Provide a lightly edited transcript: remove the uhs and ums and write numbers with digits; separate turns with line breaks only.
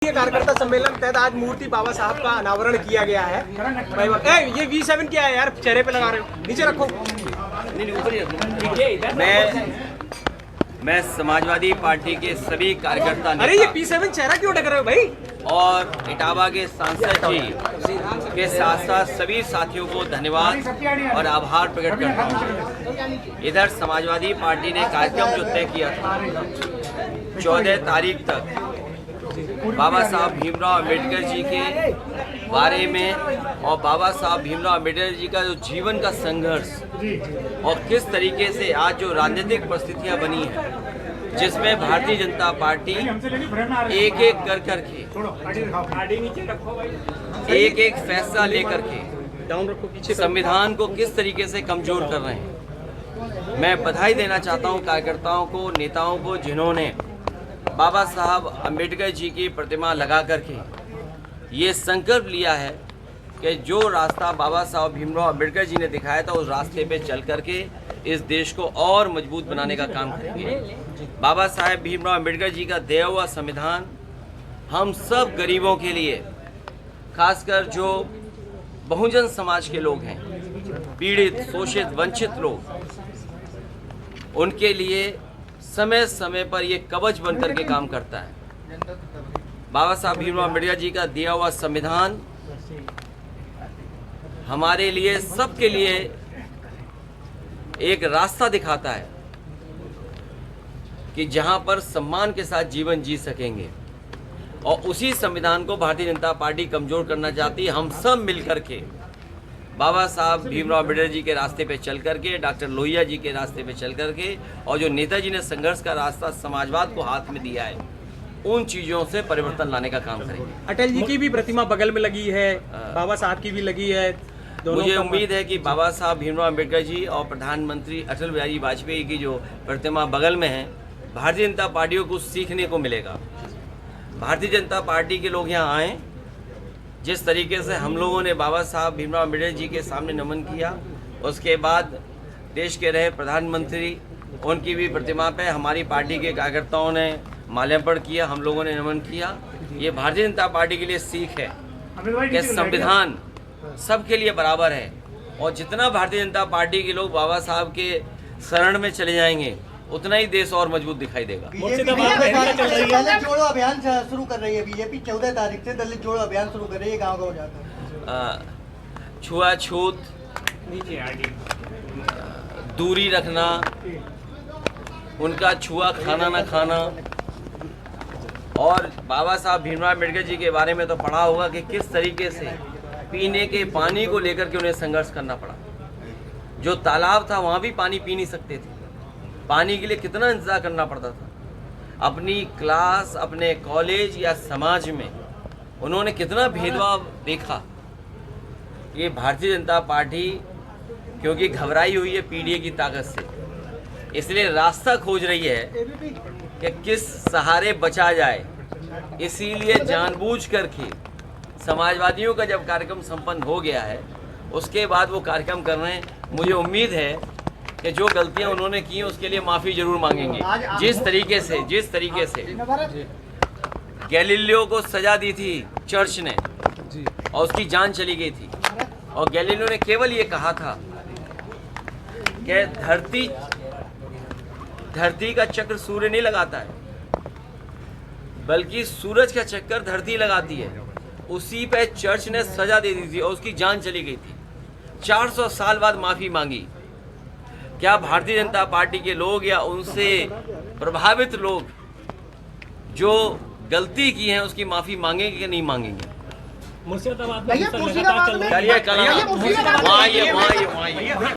कार्यकर्ता सम्मेलन के तहत आज मूर्ति बाबा साहब का अनावरण किया गया है। ये V7 क्या है यार, चेहरे पे लगा रहे हो, नीचे रखो।
मैं समाजवादी पार्टी के सभी कार्यकर्ता
अरे ये P7 चेहरा क्यों ढक रहे हो भाई?
और इटावा के सांसद जी के साथ साथ सभी साथियों को धन्यवाद और आभार प्रकट करता हूँ। इधर समाजवादी पार्टी ने कार्यक्रम जो तय किया था 14 तारीख तक बाबा साहब भीमराव अम्बेडकर जी के बारे में और बाबा साहब भीमराव अम्बेडकर जी का जो जीवन का संघर्ष और किस तरीके से आज जो राजनीतिक परिस्थितियां बनी हैं जिसमें भारतीय जनता पार्टी एक एक कर एक फैसला लेकर के संविधान को किस तरीके से कमजोर कर रहे हैं। मैं बधाई देना चाहता हूं कार्यकर्ताओं को, नेताओं को, जिन्होंने बाबा साहब अम्बेडकर जी की प्रतिमा लगा करके ये संकल्प लिया है कि जो रास्ता बाबा साहब भीमराव अम्बेडकर जी ने दिखाया था उस रास्ते पे चल करके इस देश को और मजबूत बनाने का काम करेंगे। बाबा साहब भीमराव अम्बेडकर जी का दिया हुआ संविधान हम सब गरीबों के लिए, खासकर जो बहुजन समाज के लोग हैं, पीड़ित, शोषित, वंचित लोग, उनके लिए समय समय पर ये कवच बनकर के काम करता है। बाबा साहब भीमराव अम्बेडकर जी का दिया हुआ संविधान हमारे लिए, सबके लिए एक रास्ता दिखाता है कि जहां पर सम्मान के साथ जीवन जी सकेंगे। और उसी संविधान को भारतीय जनता पार्टी कमजोर करना चाहती है। हम सब मिलकर के बाबा साहब भीमराव अम्बेडकर जी के रास्ते पे चल करके, डॉक्टर लोहिया जी के रास्ते पे चल करके, और जो नेताजी ने संघर्ष का रास्ता समाजवाद को हाथ में दिया है, उन चीजों से परिवर्तन लाने का काम करेंगे।
अटल जी की भी प्रतिमा बगल में लगी है, बाबा साहब की भी लगी है।
मुझे उम्मीद है कि बाबा साहब भीमराव अम्बेडकर जी और प्रधानमंत्री अटल बिहारी वाजपेयी की जो प्रतिमा बगल में है, भारतीय जनता पार्टी को कुछ सीखने को मिलेगा। भारतीय जनता पार्टी के लोग यहाँ आएँ, जिस तरीके से हम लोगों ने बाबा साहब भीमराव अम्बेडकर जी के सामने नमन किया, उसके बाद देश के रहे प्रधानमंत्री, उनकी भी प्रतिमा पे हमारी पार्टी के कार्यकर्ताओं ने माल्यार्पण किया, हम लोगों ने नमन किया। ये भारतीय जनता पार्टी के लिए सीख है कि संविधान सबके लिए बराबर है, और जितना भारतीय जनता पार्टी के लोग बाबा साहब के शरण में चले जाएंगे उतना ही देश और मजबूत दिखाई देगा।
दलित जोड़ो अभियान शुरू कर रही है बीजेपी। 14 तारीख से दलित जोड़ो अभियान शुरू कर रही है, गाँव-गाँव जाकर।
छुआछूत, दूरी रखना, उनका छुआ खाना न खाना, और बाबा साहब भीमराव अम्बेडकर जी के बारे में तो पढ़ा होगा कि किस तरीके से पीने के पानी को लेकर के उन्हें संघर्ष करना पड़ा। जो तालाब था वहाँ भी पानी पी नहीं सकते थे, पानी के लिए कितना इंतजार करना पड़ता था। अपनी क्लास, अपने कॉलेज या समाज में उन्होंने कितना भेदभाव देखा। ये भारतीय जनता पार्टी क्योंकि घबराई हुई है पीडीए की ताकत से, इसलिए रास्ता खोज रही है कि किस सहारे बचा जाए। इसीलिए जानबूझ करके समाजवादियों का जब कार्यक्रम संपन्न हो गया है, उसके बाद वो कार्यक्रम कर रहे हैं। मुझे उम्मीद है कि जो गलतियां उन्होंने की हैं उसके लिए माफ़ी जरूर मांगेंगे। जिस तरीके से गैलीलियो को सजा दी थी चर्च ने और उसकी जान चली गई थी, और गैलीलियो ने केवल ये कहा था कि धरती का चक्र सूर्य नहीं लगाता है, बल्कि सूरज का चक्कर धरती लगाती है। उसी पे चर्च ने सजा दे दी थी और उसकी जान चली गई थी। 400 साल बाद माफ़ी मांगी। क्या भारतीय जनता पार्टी के लोग या उनसे प्रभावित लोग जो गलती की है उसकी माफ़ी मांगेंगे कि नहीं मांगेंगे?
मुर्शिदाबाद में